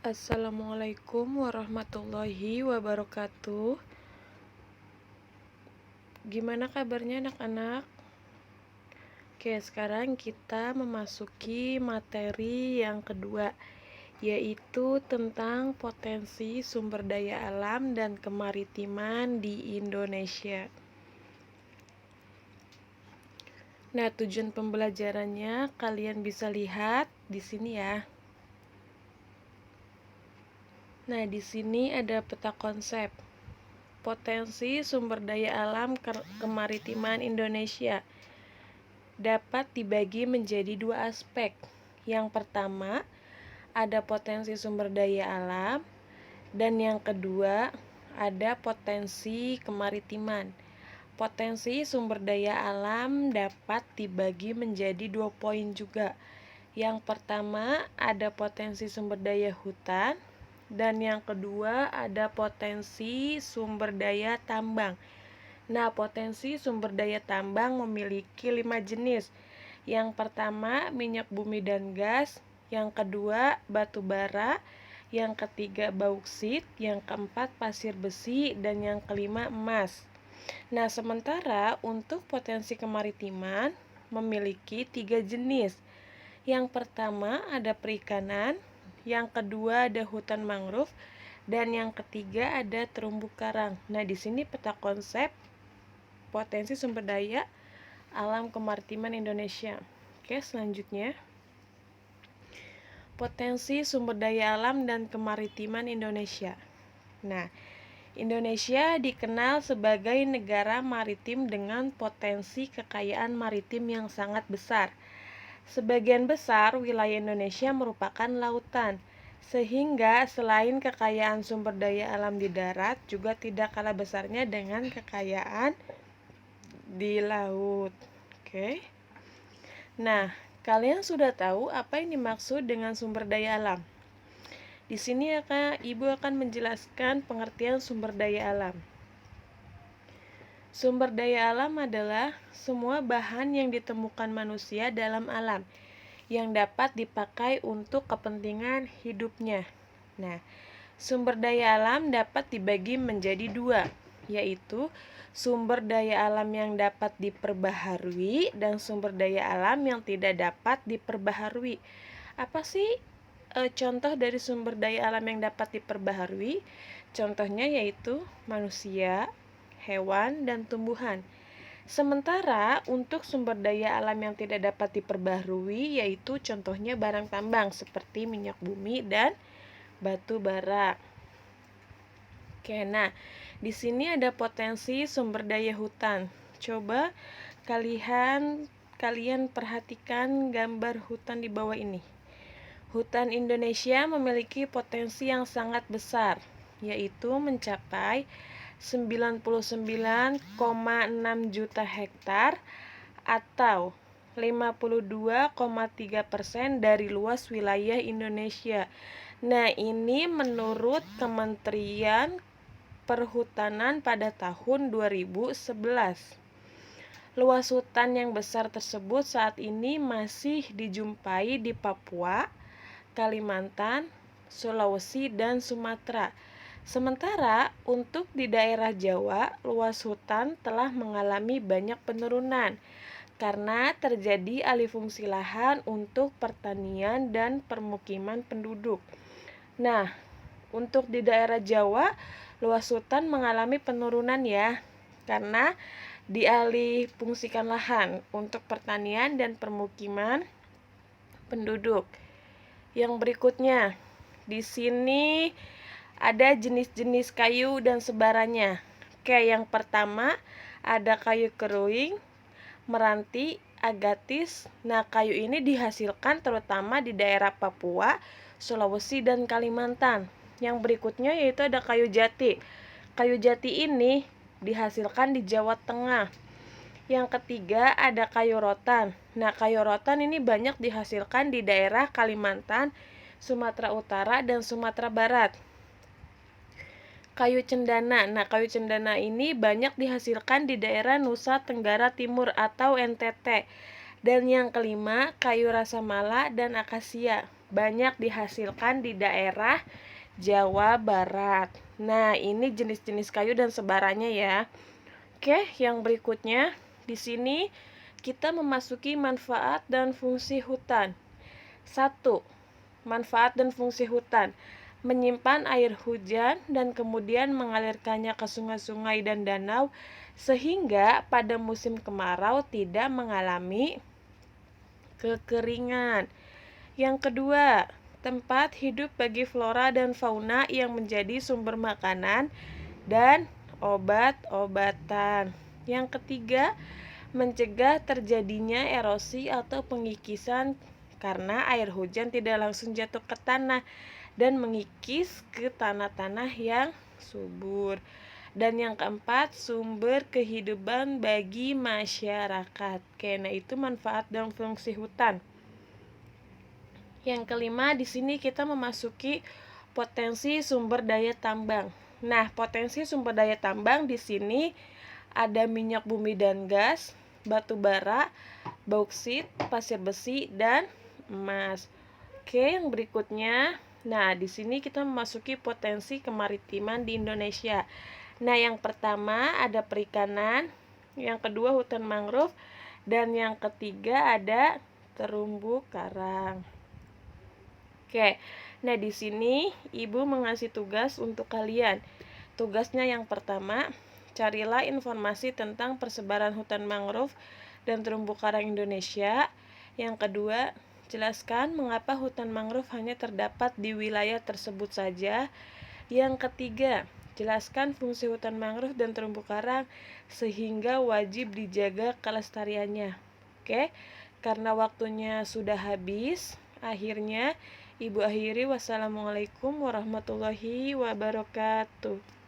Assalamualaikum warahmatullahi wabarakatuh. Gimana kabarnya anak-anak? Oke, sekarang kita memasuki materi yang kedua, yaitu tentang potensi sumber daya alam dan kemaritiman di Indonesia. Nah, tujuan pembelajarannya kalian bisa lihat di sini ya. Nah, di sini ada peta konsep potensi sumber daya alam kemaritiman Indonesia dapat dibagi menjadi dua aspek. Yang pertama, ada potensi sumber daya alam, dan yang kedua, ada potensi kemaritiman. Potensi sumber daya alam dapat dibagi menjadi 2 poin juga. Yang pertama, ada potensi sumber daya hutan, dan yang kedua, ada potensi sumber daya tambang. Nah, potensi sumber daya tambang memiliki 5 jenis. Yang pertama, minyak bumi dan gas. Yang kedua, batu bara. Yang ketiga, bauksit. Yang keempat, pasir besi. Dan yang kelima, emas. Nah, sementara untuk potensi kemaritiman memiliki 3 jenis. Yang pertama, ada perikanan. Yang kedua, ada hutan mangrove. Dan yang ketiga, ada terumbu karang. Nah, di sini peta konsep potensi sumber daya alam kemaritiman Indonesia. Oke, selanjutnya. Potensi sumber daya alam dan kemaritiman Indonesia. Nah, Indonesia dikenal sebagai negara maritim dengan potensi kekayaan maritim yang sangat besar. Sebagian besar wilayah Indonesia merupakan lautan, sehingga selain kekayaan sumber daya alam di darat, juga tidak kalah besarnya dengan kekayaan di laut. Oke. Nah, kalian sudah tahu apa yang dimaksud dengan sumber daya alam? Di sini Ibu akan menjelaskan pengertian sumber daya alam. Sumber daya alam adalah semua bahan yang ditemukan manusia dalam alam yang dapat dipakai untuk kepentingan hidupnya. Nah, sumber daya alam dapat dibagi menjadi dua, yaitu sumber daya alam yang dapat diperbaharui dan sumber daya alam yang tidak dapat diperbaharui. Apa sih contoh dari sumber daya alam yang dapat diperbaharui? Contohnya yaitu manusia, hewan, dan tumbuhan. Sementara untuk sumber daya alam yang tidak dapat diperbaharui yaitu contohnya barang tambang seperti minyak bumi dan batu bara. Oke, nah di sini ada potensi sumber daya hutan. Coba kalian perhatikan gambar hutan di bawah ini. Hutan Indonesia memiliki potensi yang sangat besar, yaitu mencapai 99,6 juta hektar atau 52,3% dari luas wilayah Indonesia. Nah, ini menurut Kementerian Perhutanan pada tahun 2011. Luas hutan yang besar tersebut saat ini masih dijumpai di Papua, Kalimantan, Sulawesi, dan Sumatera. Sementara untuk di daerah Jawa, luas hutan telah mengalami banyak penurunan karena terjadi alih fungsi lahan untuk pertanian dan permukiman penduduk. Nah, untuk di daerah Jawa, luas hutan mengalami penurunan ya, karena dialih fungsikan lahan untuk pertanian dan permukiman penduduk. Yang berikutnya, di sini ada jenis-jenis kayu dan sebarannya. Oke, yang pertama ada kayu keruing, meranti, agatis. Nah, kayu ini dihasilkan terutama di daerah Papua, Sulawesi, dan Kalimantan. Yang berikutnya yaitu ada kayu jati. Kayu jati ini dihasilkan di Jawa Tengah. Yang ketiga ada kayu rotan. Nah, kayu rotan ini banyak dihasilkan di daerah Kalimantan, Sumatera Utara, dan Sumatera Barat. Kayu cendana. Nah, kayu cendana ini banyak dihasilkan di daerah Nusa Tenggara Timur atau NTT. Dan yang kelima, kayu rasa mala dan akasia. banyak dihasilkan di daerah Jawa Barat. Nah, ini jenis-jenis kayu dan sebarannya ya. Oke, yang berikutnya di sini kita memasuki manfaat dan fungsi hutan. 1. Manfaat dan fungsi hutan: menyimpan air hujan dan kemudian mengalirkannya ke sungai-sungai dan danau sehingga pada musim kemarau tidak mengalami kekeringan. Yang kedua, tempat hidup bagi flora dan fauna yang menjadi sumber makanan dan obat-obatan. Yang ketiga, mencegah terjadinya erosi atau pengikisan karena air hujan tidak langsung jatuh ke tanah dan mengikis ke tanah-tanah yang subur. Dan yang keempat, sumber kehidupan bagi masyarakat. Oke, nah itu manfaat dan fungsi hutan. Yang kelima, di sini kita memasuki potensi sumber daya tambang. Nah, potensi sumber daya tambang di sini ada minyak bumi dan gas, batu bara, bauksit, pasir besi, dan emas. Oke, yang berikutnya, nah di sini kita memasuki potensi kemaritiman di Indonesia. Nah, yang pertama ada perikanan, yang kedua hutan mangrove, dan yang ketiga ada terumbu karang. Oke, nah di sini Ibu mengasih tugas untuk kalian. Tugasnya yang pertama, carilah informasi tentang persebaran hutan mangrove dan terumbu karang Indonesia. Yang kedua, jelaskan mengapa hutan mangrove hanya terdapat di wilayah tersebut saja. Yang ketiga, jelaskan fungsi hutan mangrove dan terumbu karang sehingga wajib dijaga kelestariannya. Oke, karena waktunya sudah habis, akhirnya Ibu akhiri. Wassalamualaikum warahmatullahi wabarakatuh.